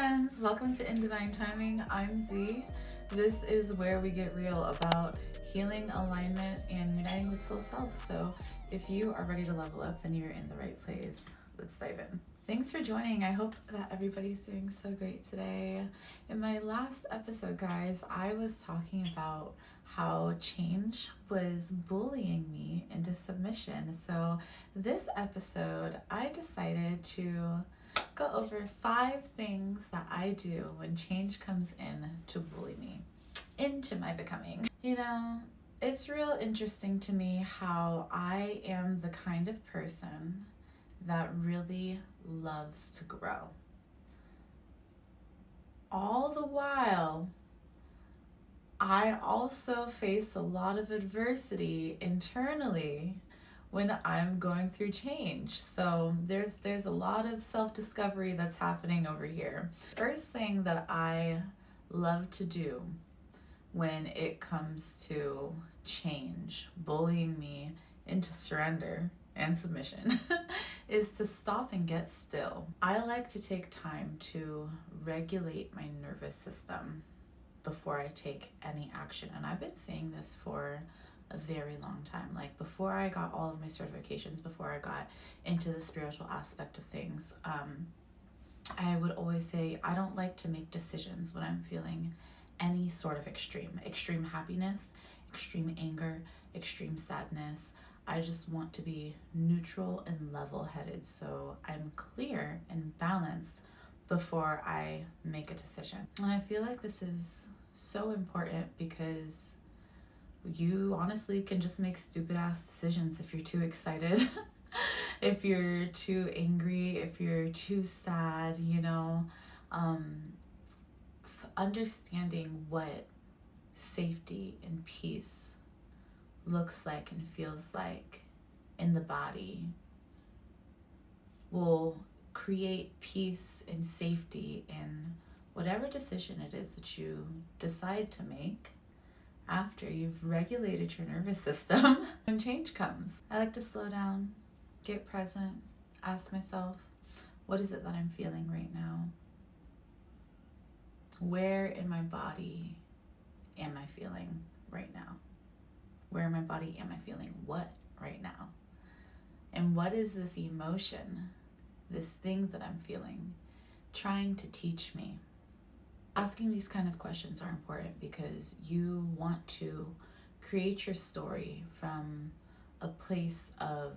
friends, welcome to In Divine Timing. I'm Z. This is where we get real about healing, alignment, and uniting with soul self. So if you are ready to level up, then you're in the right place. Let's dive in. Thanks for joining. I hope that everybody's doing so great today. In my last episode, guys, I was talking about how change was bullying me into submission. So this episode, I decided to go over 5 things that I do when change comes in to bully me into my becoming. You know, it's real interesting to me how I am the kind of person that really loves to grow. All the while, I also face a lot of adversity internally when I'm going through change. So there's a lot of self-discovery that's happening over here. First thing that I love to do when it comes to change, bullying me into surrender and submission, is to stop and get still. I like to take time to regulate my nervous system before I take any action. And I've been saying this for a very long time. Like before I got all of my certifications, before I got into the spiritual aspect of things, I would always say I don't like to make decisions when I'm feeling any sort of extreme happiness, extreme anger, extreme sadness. I just want to be neutral and level-headed, so I'm clear and balanced before I make a decision. And I feel like this is so important because you honestly can just make stupid ass decisions if you're too excited, if you're too angry, if you're too sad, you know. Understanding what safety and peace looks like and feels like in the body will create peace and safety in whatever decision it is that you decide to make after you've regulated your nervous system when change comes. I like to slow down, get present, ask myself, what is it that I'm feeling right now? Where in my body am I feeling right now? Where in my body am I feeling what right now? And what is this emotion, this thing that I'm feeling, trying to teach me? Asking these kind of questions are important because you want to create your story from a place of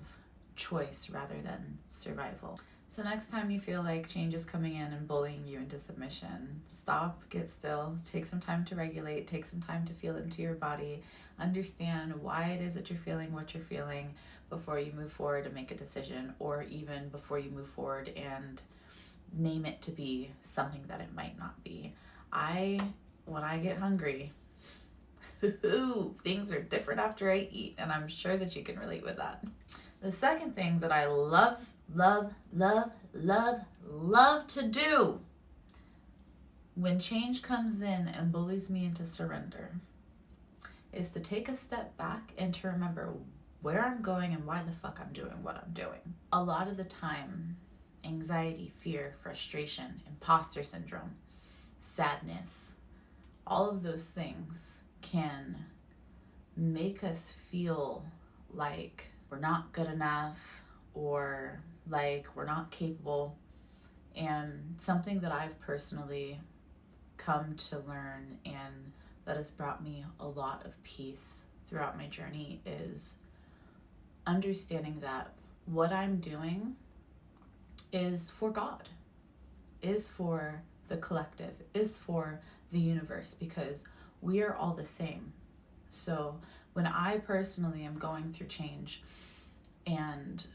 choice rather than survival. So next time you feel like change is coming in and bullying you into submission, stop, get still, take some time to regulate, take some time to feel into your body, understand why it is that you're feeling what you're feeling before you move forward and make a decision, or even before you move forward and name it to be something that it might not be. When I get hungry, things are different after I eat, and I'm sure that you can relate with that. The second thing that I love to do when change comes in and bullies me into surrender is to take a step back and to remember where I'm going and why the fuck I'm doing what I'm doing. A lot of the time, anxiety, fear, frustration, imposter syndrome, sadness, all of those things can make us feel like we're not good enough or like we're not capable. And something that I've personally come to learn and that has brought me a lot of peace throughout my journey is understanding that what I'm doing is for God, is for the collective, is for the universe, because we are all the same. So when I personally am going through change and,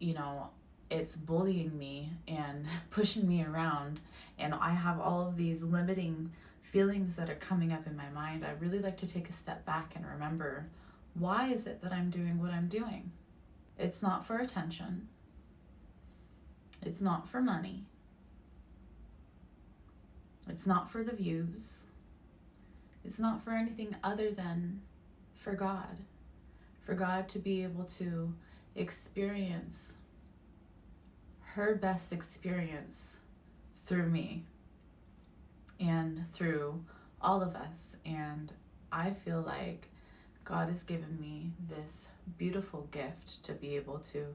you know, it's bullying me and pushing me around and I have all of these limiting feelings that are coming up in my mind, I really like to take a step back and remember, why is it that I'm doing what I'm doing? It's not for attention. It's not for money. It's not for the views. It's not for anything other than for God. For God to be able to experience her best experience through me. and through all of us. And I feel like God has given me this beautiful gift to be able to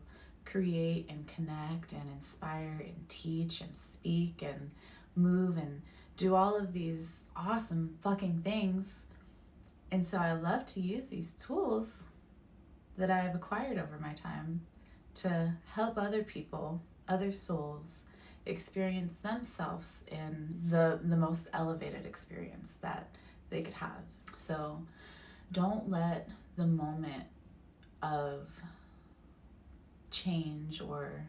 create and connect and inspire and teach and speak and move and do all of these awesome fucking things. And so I love to use these tools that I've acquired over my time to help other people, other souls, experience themselves in the most elevated experience that they could have. So don't let the moment of change or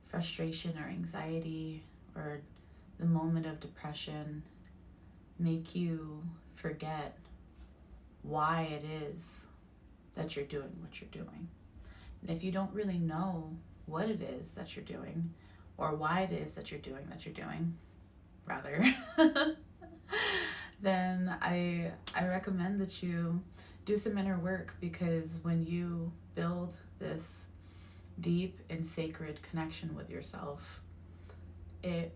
frustration or anxiety or the moment of depression make you forget why it is that you're doing what you're doing. And if you don't really know what it is that you're doing, or why it is that you're doing, rather, then I recommend that you do some inner work, because when you build this deep and sacred connection with yourself, it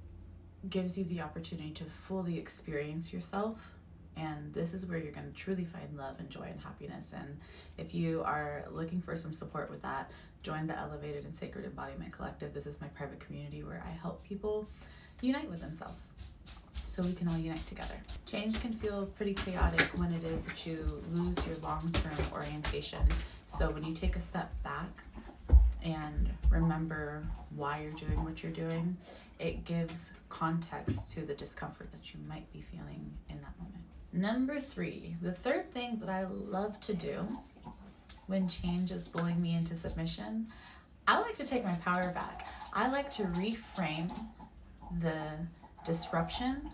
gives you the opportunity to fully experience yourself. And this is where you're going to truly find love and joy and happiness. And if you are looking for some support with that, join the Elevated and Sacred Embodiment Collective. This is my private community where I help people unite with themselves so we can all unite together. Change can feel pretty chaotic when it is that you lose your long-term orientation. So when you take a step back and remember why you're doing what you're doing, it gives context to the discomfort that you might be feeling in that moment. Number 3, the third thing that I love to do when change is pulling me into submission, I like to take my power back. I like to reframe the disruption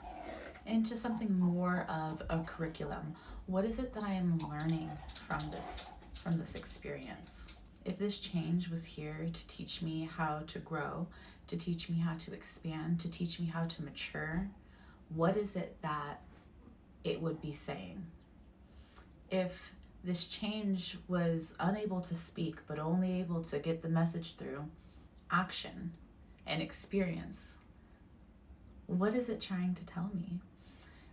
into something more of a curriculum. What is it that I am learning from this experience? If this change was here to teach me how to grow, to teach me how to expand, to teach me how to mature, what is it that it would be saying? If this change was unable to speak, but only able to get the message through action and experience, what is it trying to tell me?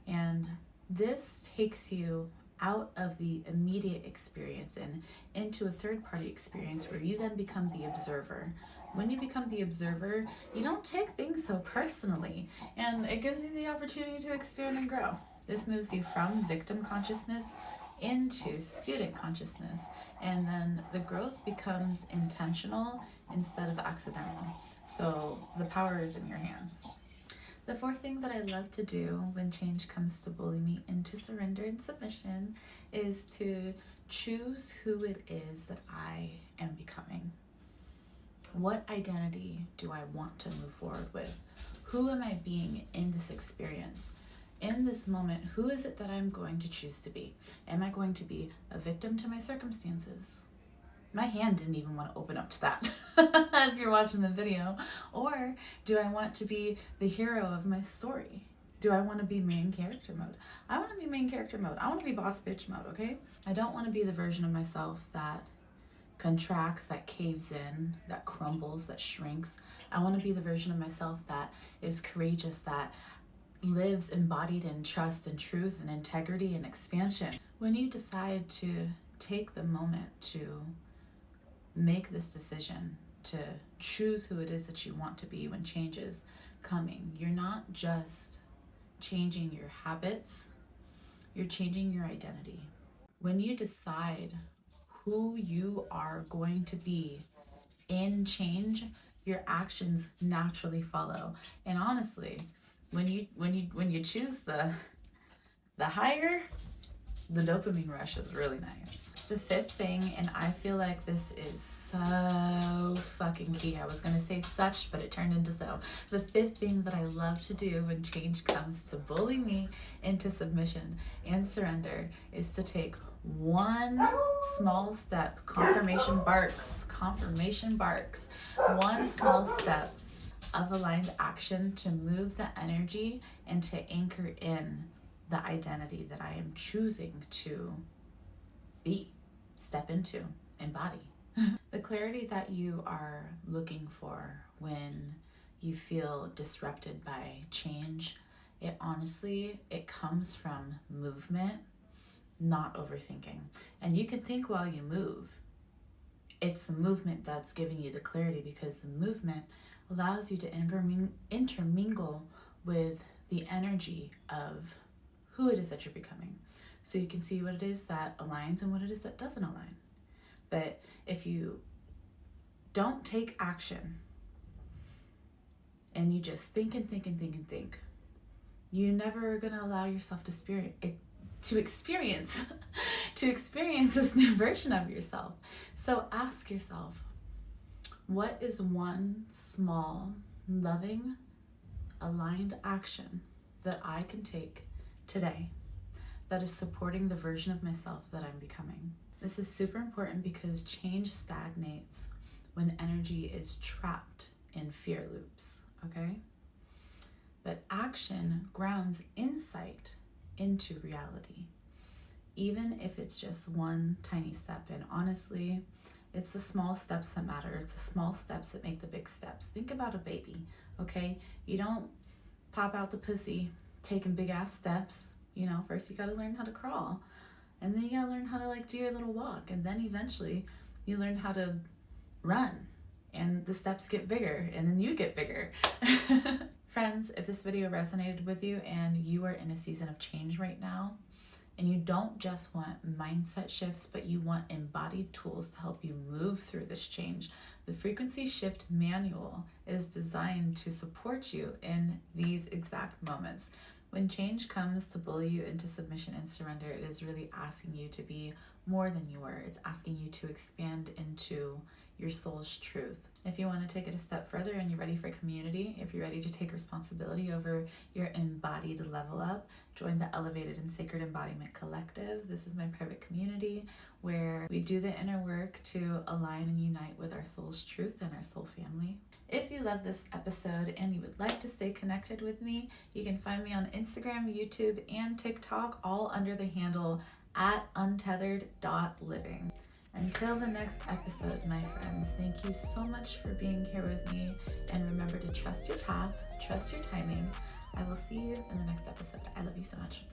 And this takes you out of the immediate experience and into a third-party experience where you then become the observer. When you become the observer, you don't take things so personally, and it gives you the opportunity to expand and grow. This moves you from victim consciousness into student consciousness, and then the growth becomes intentional instead of accidental. So the power is in your hands. The fourth thing that I love to do when change comes to bully me into surrender and submission is to choose who it is that I am becoming. What identity do I want to move forward with? Who am I being in this experience? In this moment, who is it that I'm going to choose to be? Am I going to be a victim to my circumstances? My hand didn't even want to open up to that if you're watching the video. Or do I want to be the hero of my story? Do I want to be main character mode? I want to be main character mode. I want to be boss bitch mode, okay? I don't want to be the version of myself that contracts, that caves in, that crumbles, that shrinks. I want to be the version of myself that is courageous, that lives embodied in trust and truth and integrity and expansion. When you decide to take the moment to make this decision, to choose who it is that you want to be when change is coming, you're not just changing your habits, you're changing your identity. When you decide who you are going to be in change, your actions naturally follow. And honestly, when you choose the higher, the dopamine rush is really nice. The fifth thing, and I feel like this is so fucking key. I was gonna say such, but it turned into so. The fifth thing that I love to do when change comes to bully me into submission and surrender is to take one small step. Confirmation barks, one small step of aligned action to move the energy and to anchor in the identity that I am choosing to be, step into, embody. The clarity that you are looking for when you feel disrupted by change it comes from movement, not overthinking. And you can think while you move. It's the movement that's giving you the clarity, because the movement allows you to intermingle with the energy of who it is that you're becoming. So you can see what it is that aligns and what it is that doesn't align. But if you don't take action and you just think and think and think and think, you're never going to allow yourself to experience this new version of yourself. So ask yourself, what is one small, loving, aligned action that I can take today that is supporting the version of myself that I'm becoming? This is super important because change stagnates when energy is trapped in fear loops, okay? But action grounds insight into reality, even if it's just one tiny step. And honestly, it's the small steps that matter. It's the small steps that make the big steps. Think about a baby, okay? You don't pop out the pussy taking big ass steps. First you gotta learn how to crawl, and then you gotta learn how to do your little walk, and then eventually you learn how to run, and the steps get bigger, and then you get bigger. Friends, if this video resonated with you and you are in a season of change right now, and you don't just want mindset shifts, but you want embodied tools to help you move through this change, the Frequency Shift Manual is designed to support you in these exact moments. When change comes to bully you into submission and surrender, it is really asking you to be more than you were. It's asking you to expand into your soul's truth. If you want to take it a step further and you're ready for community, if you're ready to take responsibility over your embodied level up, join the Elevated and Sacred Embodiment Collective. This is my private community where we do the inner work to align and unite with our soul's truth and our soul family. If you love this episode and you would like to stay connected with me, you can find me on Instagram, YouTube, and TikTok, all under the handle @untethered.living. Until the next episode, my friends, thank you so much for being here with me. And remember to trust your path, trust your timing. I will see you in the next episode. I love you so much.